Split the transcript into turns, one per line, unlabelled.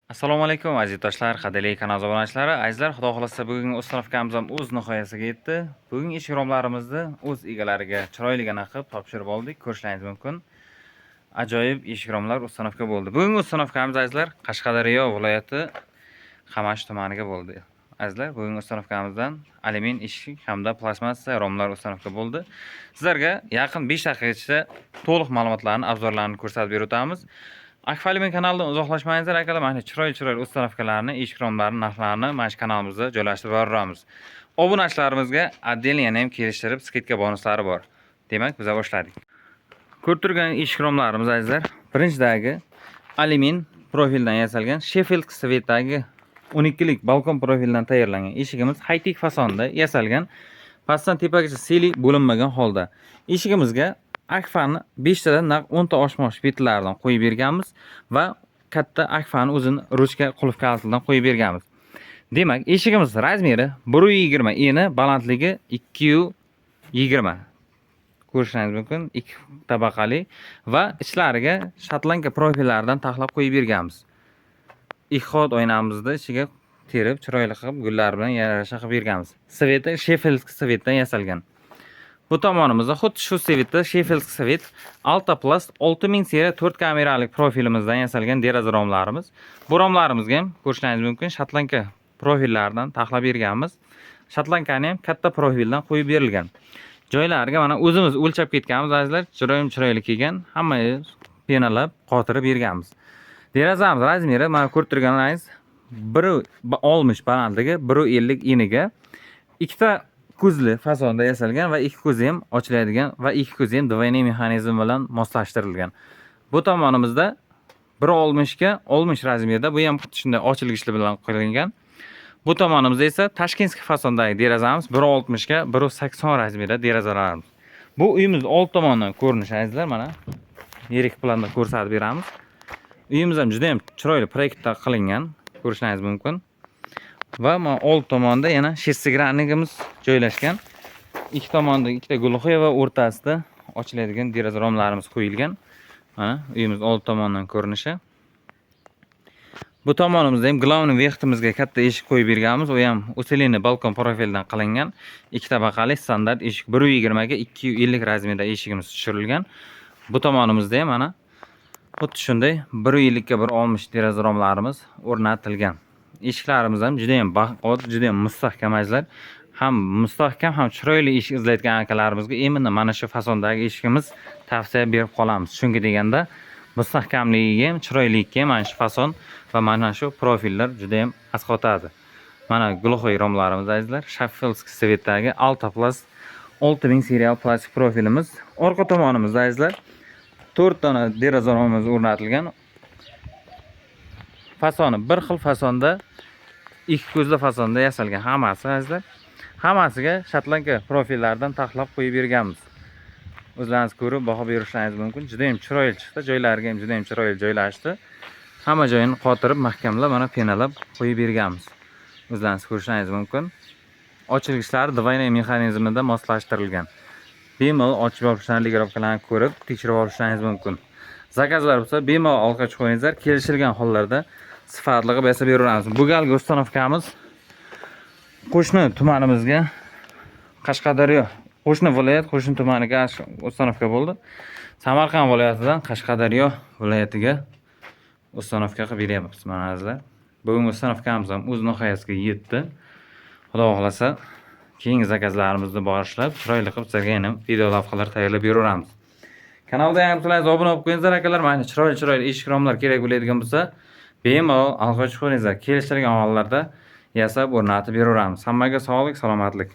Assalomu alaykum aziz do'stlar, qadrli kanal obunachilari. Azizlar, xudo xolasa bugungi ustanovkamiz ham o'z nihoyasiga yetdi. Bugungi ish romlarimizni o'z egalariga chiroyligina qilib topshirib oldik. Ko'rishlaringiz mumkin. Ajoyib ish romlar ustanovka bo'ldi. Bugungi ustanovkamiz azizlar Qashqadaryo viloyati Qamash tumaniga bo'ldi. Azizlar, bugungi ustanovkamizdan alyumin eshik hamda plastmassa romlar ustanovka bo'ldi. Sizlarga yaqin 5 daqiqa ichida to'liq ma'lumotlarni, obzorlarni ko'rsatib berib o'tamiz. Akfalimin kanalidan uzoqlashmangizlar akalar. Mana chiroyli ustanovkalarni, eshik romlarini narxlarini mana shu kanalimizda joylashtirib boramiz. Obunachilarimizga отдельно yana ham kelishtirib skidka bonuslari bor. Demak, biz boshladik. Ko'rib turgan eshik romlarimiz azizlar, birinchidagi alyumin profildan yasalgan Sheffield Svetdagi 12 lik balkon profildan tayyorlangan eshigimiz high-tech fasonda yasalgan, pastdan tepagacha selik bo'linmagan holda. Eshigimizga akfani 5 tadan naq 10 ta oshmosh petlardan qo'yib berganmiz va katta akfani o'zini ruchka qulf kalitidan qo'yib berganmiz. Demak, eshigimiz razmeri 1.20 eni, balandligi 2.20. Ko'rishingiz mumkin, 2 tabaqali va ichlariga shotlanka profillaridan taxlab qo'yib berganmiz. Ikhod oynamizni ichiga terib, chiroyli qilib gullar bilan yarasha qilib berganmiz. Sveti Sheffield Svetdan yasalgan. Bu tomonimizda xuddi shu Svetda Sheffield Svet Alta Plast 6000 seriya 4 kamerali profilimizdan yasalgan deraza romlarimiz. Bu romlarimizga ham ko'rishingiz mumkin, shotlanka profillaridan taxlab berganmiz. Shotlankani ham katta profildan qo'yib berilgan. Joylariga mana o'zimiz o'lchab ketganmiz azizlar, chiroyli kelgan, hamma penalab, qotirib berganmiz. Derazamiz razmeri mana ko'rib turganingiz 1.60 balandligi, 1.50 eniga, ikkita ko'zli fasonda yasalgan va ikki ko'zi ham ochiladigan va ikki ko'zi ham двойной mexanizm bilan moslashtirilgan. Bu tomonimizda 1.60 ga 60 razmerda, bu ham shunday ochilgichli bilan qilingan. Bu tomonimizda esa Tashkentskiy fasondagi derazamiz 1.60 ga 1.80 razmerda derazalarimiz. Bu uyimiz old tomonidan ko'rinishi azizlar, mana yirik planda ko'rsatib beramiz. Uyimiz ham juda ham chiroyli proyektda qilingan, ko'rishingiz mumkin. Va mana old tomonda yana shessigranligimiz joylashgan. Ikki tomonda ikkita gulxoy va o'rtasida ochiladigan deraza romlarimiz qo'yilgan. Mana uyimiz old tomonidan ko'rinishi. Bu tomonimizda ham glavniy vextimizga katta eshik qo'yib berganmiz. U ham usilini balkon profildan qilingan. 2 tabaqali standart eshik 1.20 ga 2.50 razmerda eshigimiz tushirilgan. Bu tomonimizda ham mana xuddi shunday 1.50 ga 1.60 deraza romlarimiz o'rnatilgan. Eshiklarimiz ham juda ham baquvvat, juda ham mustahkam azizlar. Ham mustahkam, ham chiroyli eshik izlayotgan akalarimizga imенно mana shu fasondagi eshigimiz tavsiya berib qolamiz. Chunki deganda mustahkamligiga ham, chiroyligiga ham mana shu fason va mana shu profillar juda ham asqotadi. Mana gulxoy romlarimiz azizlar, Sheffield Svetdagi Alta Plast 6000 serial plastik profilimiz. Orqa tomonimizda azizlar 4 dona deraza romimiz o'rnatilgan. Fasoni bir xil fasonda, ikki ko'zli fasonda yasalgan hammasi azizlar. Hammasiga shotlanka profillaridan taxlab qo'yib berganmiz. O'zlaringiz ko'rib baho berishlaringiz mumkin. Juda ham chiroyli chiqdi, joylariga ham juda ham chiroyli joylashdi. Hamma joyini qotirib, mahkamlab, mana penalab qo'yib berganmiz. O'zlaringiz ko'rishlaringiz mumkin. Ochilgichlari двойной mexanizmida moslashtirilgan. Bemalol ochib olishlarini ligrovkalarni ko'rib, tekshirib olishlaringiz mumkin. Zakazlar bo'lsa, bemalol olqa qo'yingizlar, kelishilgan hollarda sifatli qilib yasab beramiz. Bu galgi ustanovkamiz qo'shni tumanimizga, Qashqadaryo, qo'shni viloyat, qo'shni tumaniga ustanovka bo'ldi. Samarqand viloyatidan Qashqadaryo viloyatiga ustanovka qilib beryapmiz mana azizlar. Bugungi ustanovkamiz ham o'z nihoyasiga yetdi. Xudo xolasa, keyingi zakazlarimizni boshlab, chiroyli qilib sizlarga yana video lavhalar tayyorlab beraveramiz. Kanalda yangi bo'lsangiz obuna bo'lib qo'yingizlar akalar. Mana chiroyli eshik romlar kerak bo'ladigan bo'lsa, bemalol aloqa qilingizlar. Kelishtirgan hollarda yasab o'rnatib beraveramiz. Hammaga sog'lik, salomatlik.